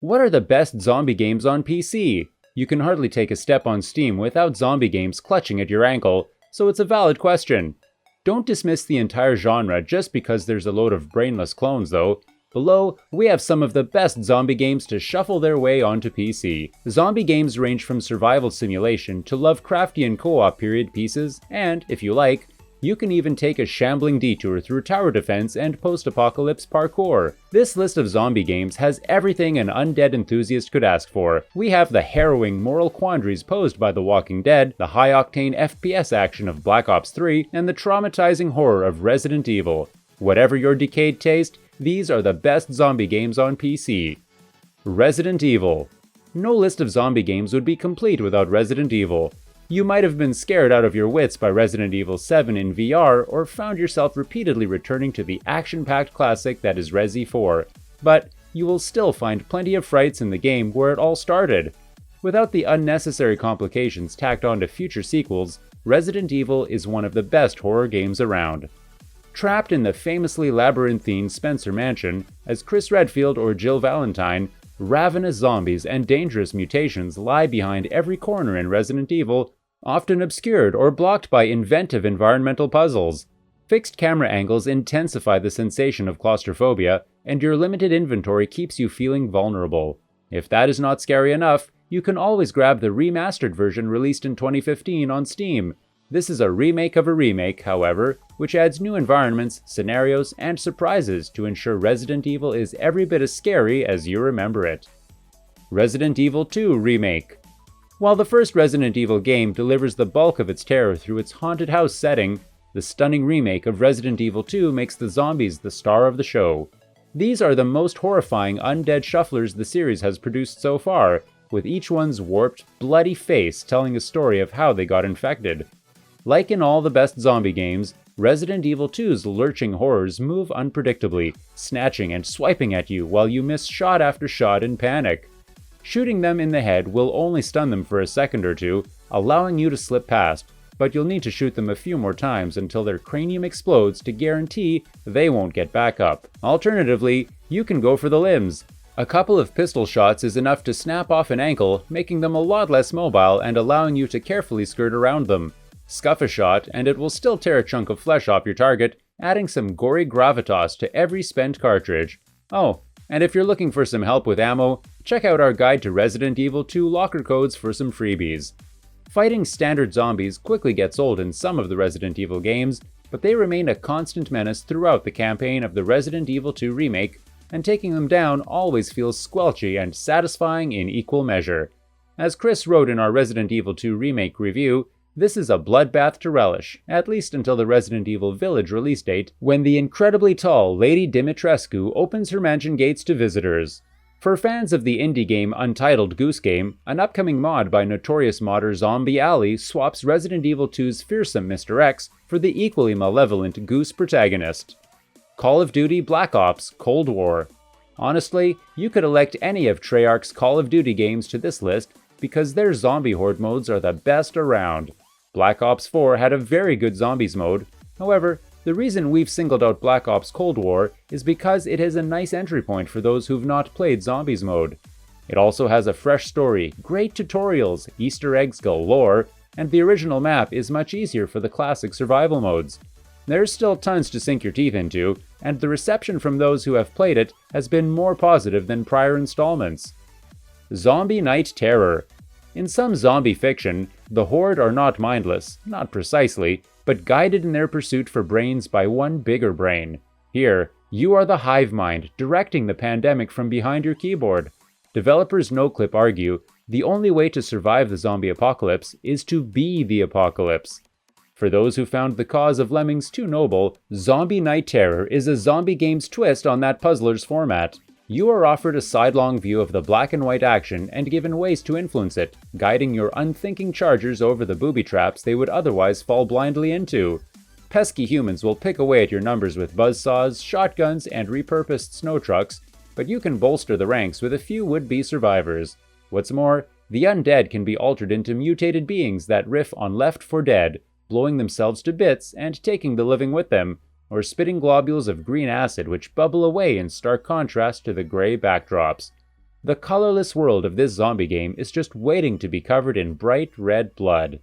What are the best zombie games on PC? You can hardly take a step on Steam without zombie games clutching at your ankle, so it's a valid question. Don't dismiss the entire genre just because there's a load of brainless clones though. Below, we have some of the best zombie games to shuffle their way onto PC. Zombie games range from survival simulation to Lovecraftian co-op period pieces, and, if you like, you can even take a shambling detour through tower defense and post-apocalypse parkour. This list of zombie games has everything an undead enthusiast could ask for. We have the harrowing moral quandaries posed by The Walking Dead, the high-octane FPS action of Black Ops 3, and the traumatizing horror of Resident Evil. Whatever your decayed taste, these are the best zombie games on PC. Resident Evil. No list of zombie games would be complete without Resident Evil. You might have been scared out of your wits by Resident Evil 7 in VR, or found yourself repeatedly returning to the action-packed classic that is Resi 4, but you will still find plenty of frights in the game where it all started. Without the unnecessary complications tacked onto future sequels, Resident Evil is one of the best horror games around. Trapped in the famously labyrinthine Spencer Mansion, as Chris Redfield or Jill Valentine, ravenous zombies and dangerous mutations lie behind every corner in Resident Evil, often obscured or blocked by inventive environmental puzzles. Fixed camera angles intensify the sensation of claustrophobia, and your limited inventory keeps you feeling vulnerable. If that is not scary enough, you can always grab the remastered version released in 2015 on Steam. This is a remake of a remake, however, which adds new environments, scenarios, and surprises to ensure Resident Evil is every bit as scary as you remember it. Resident Evil 2 Remake. While the first Resident Evil game delivers the bulk of its terror through its haunted house setting, the stunning remake of Resident Evil 2 makes the zombies the star of the show. These are the most horrifying undead shufflers the series has produced so far, with each one's warped, bloody face telling a story of how they got infected. Like in all the best zombie games, Resident Evil 2's lurching horrors move unpredictably, snatching and swiping at you while you miss shot after shot in panic. Shooting them in the head will only stun them for a second or two, allowing you to slip past, but you'll need to shoot them a few more times until their cranium explodes to guarantee they won't get back up. Alternatively, you can go for the limbs. A couple of pistol shots is enough to snap off an ankle, making them a lot less mobile and allowing you to carefully skirt around them. Scuff a shot, and it will still tear a chunk of flesh off your target, adding some gory gravitas to every spent cartridge. Oh, and if you're looking for some help with ammo, check out our guide to Resident Evil 2 locker codes for some freebies. Fighting standard zombies quickly gets old in some of the Resident Evil games, but they remain a constant menace throughout the campaign of the Resident Evil 2 remake, and taking them down always feels squelchy and satisfying in equal measure. As Chris wrote in our Resident Evil 2 remake review, this is a bloodbath to relish, at least until the Resident Evil Village release date, when the incredibly tall Lady Dimitrescu opens her mansion gates to visitors. For fans of the indie game Untitled Goose Game, an upcoming mod by notorious modder Zombie Alley swaps Resident Evil 2's fearsome Mr. X for the equally malevolent Goose protagonist. Call of Duty Black Ops Cold War. Honestly, you could elect any of Treyarch's Call of Duty games to this list because their zombie horde modes are the best around. Black Ops 4 had a very good zombies mode. However, the reason we've singled out Black Ops Cold War is because it is a nice entry point for those who've not played zombies mode. It also has a fresh story, great tutorials, Easter eggs galore, and the original map is much easier for the classic survival modes. There's still tons to sink your teeth into, and the reception from those who have played it has been more positive than prior installments. Zombie Night Terror. In some zombie fiction, the Horde are not mindless, not precisely, but guided in their pursuit for brains by one bigger brain. Here, you are the hive mind, directing the pandemic from behind your keyboard. Developers NoClip argue, the only way to survive the zombie apocalypse is to be the apocalypse. For those who found the cause of lemmings too noble, Zombie Night Terror is a zombie game's twist on that puzzler's format. You are offered a sidelong view of the black and white action and given ways to influence it, guiding your unthinking chargers over the booby traps they would otherwise fall blindly into. Pesky humans will pick away at your numbers with buzzsaws, shotguns, and repurposed snow trucks, but you can bolster the ranks with a few would-be survivors. What's more, the undead can be altered into mutated beings that riff on Left 4 Dead, blowing themselves to bits and taking the living with them, or spitting globules of green acid which bubble away in stark contrast to the gray backdrops. The colorless world of this zombie game is just waiting to be covered in bright red blood.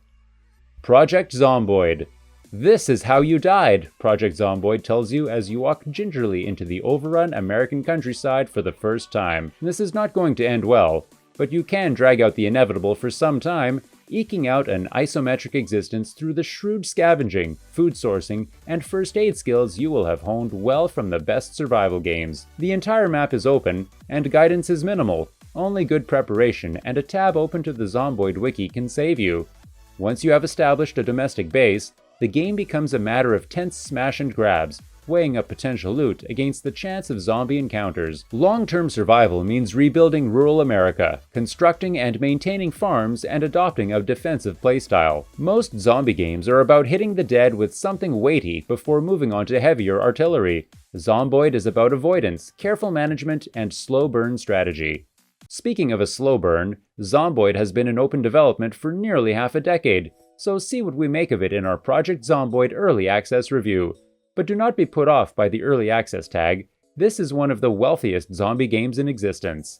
Project Zomboid. This is how you died, Project Zomboid tells you as you walk gingerly into the overrun American countryside for the first time. This is not going to end well, but you can drag out the inevitable for some time, eking out an isometric existence through the shrewd scavenging, food sourcing, and first aid skills you will have honed well from the best survival games. The entire map is open, and guidance is minimal. Only good preparation and a tab open to the Zomboid wiki can save you. Once you have established a domestic base, the game becomes a matter of tense smash and grabs, weighing up potential loot against the chance of zombie encounters. Long-term survival means rebuilding rural America, constructing and maintaining farms, and adopting a defensive playstyle. Most zombie games are about hitting the dead with something weighty before moving on to heavier artillery. Zomboid is about avoidance, careful management, and slow burn strategy. Speaking of a slow burn, Zomboid has been in open development for nearly half a decade, so see what we make of it in our Project Zomboid Early Access review. But do not be put off by the Early Access tag. This is one of the wealthiest zombie games in existence.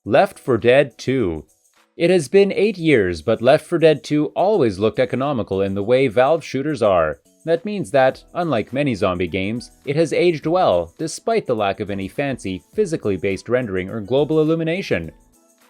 Left 4 Dead 2. It has been 8 years, but Left 4 Dead 2 always looked economical in the way Valve shooters are. That means that, unlike many zombie games, it has aged well, despite the lack of any fancy, physically based rendering or global illumination.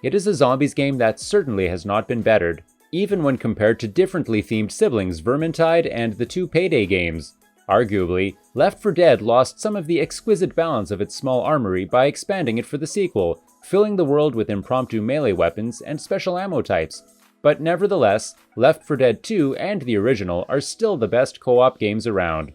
It is a zombies game that certainly has not been bettered, even when compared to differently themed siblings Vermintide and the 2 Payday games. Arguably, Left 4 Dead lost some of the exquisite balance of its small armory by expanding it for the sequel, filling the world with impromptu melee weapons and special ammo types. But nevertheless, Left 4 Dead 2 and the original are still the best co-op games around.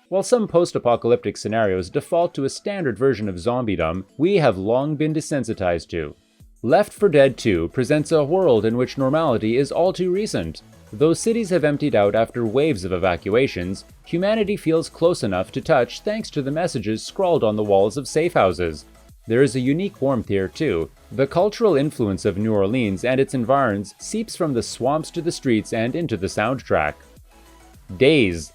While some post-apocalyptic scenarios default to a standard version of zombiedom, we have long been desensitized to. Left 4 Dead 2 presents a world in which normality is all too recent. Though cities have emptied out after waves of evacuations, humanity feels close enough to touch thanks to the messages scrawled on the walls of safe houses. There is a unique warmth here too. The cultural influence of New Orleans and its environs seeps from the swamps to the streets and into the soundtrack. Days.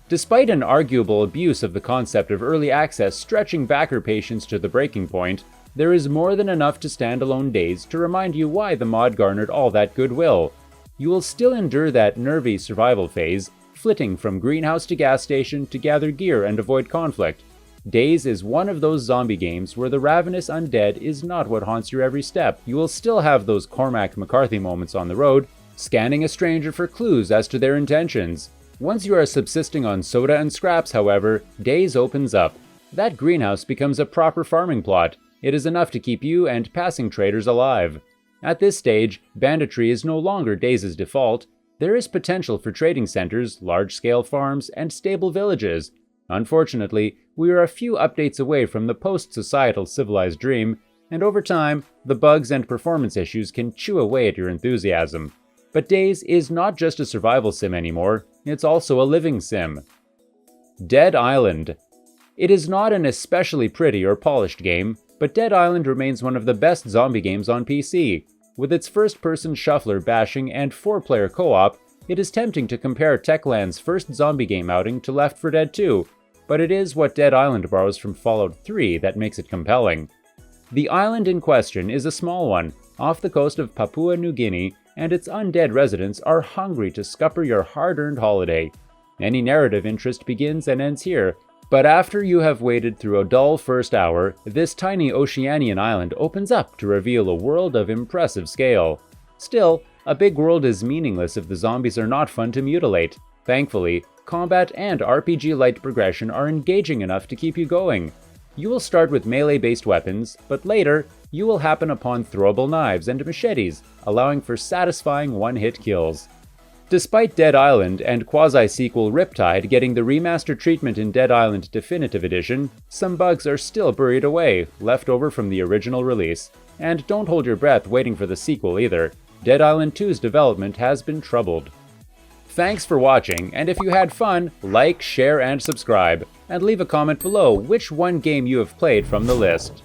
Despite an arguable abuse of the concept of early access stretching backer patience to the breaking point, there is more than enough to standalone Days to remind you why the mod garnered all that goodwill. You will still endure that nervy survival phase, flitting from greenhouse to gas station to gather gear and avoid conflict. Days is one of those zombie games where the ravenous undead is not what haunts your every step. You will still have those Cormac McCarthy moments on the road, scanning a stranger for clues as to their intentions. Once you are subsisting on soda and scraps, however, Days opens up. That greenhouse becomes a proper farming plot. It is enough to keep you and passing traders alive. At this stage, banditry is no longer Days' default. There is potential for trading centers, large-scale farms, and stable villages. Unfortunately, we are a few updates away from the post-societal civilized dream, and over time, the bugs and performance issues can chew away at your enthusiasm. But Days is not just a survival sim anymore, it's also a living sim. Dead Island. It is not an especially pretty or polished game, but Dead Island remains one of the best zombie games on PC. With its first-person shuffler bashing and 4-player co-op, it is tempting to compare Techland's first zombie game outing to Left 4 Dead 2, but it is what Dead Island borrows from Fallout 3 that makes it compelling. The island in question is a small one, off the coast of Papua New Guinea, and its undead residents are hungry to scupper your hard-earned holiday. Any narrative interest begins and ends here, but after you have waded through a dull first hour, this tiny Oceanian island opens up to reveal a world of impressive scale. Still, a big world is meaningless if the zombies are not fun to mutilate. Thankfully, combat and RPG-light progression are engaging enough to keep you going. You will start with melee-based weapons, but later, you will happen upon throwable knives and machetes, allowing for satisfying one-hit kills. Despite Dead Island and quasi-sequel Riptide getting the remastered treatment in Dead Island Definitive Edition, some bugs are still buried away, left over from the original release. And don't hold your breath waiting for the sequel either. Dead Island 2's development has been troubled. Thanks for watching, and if you had fun, like, share, and subscribe. And leave a comment below which one game you have played from the list.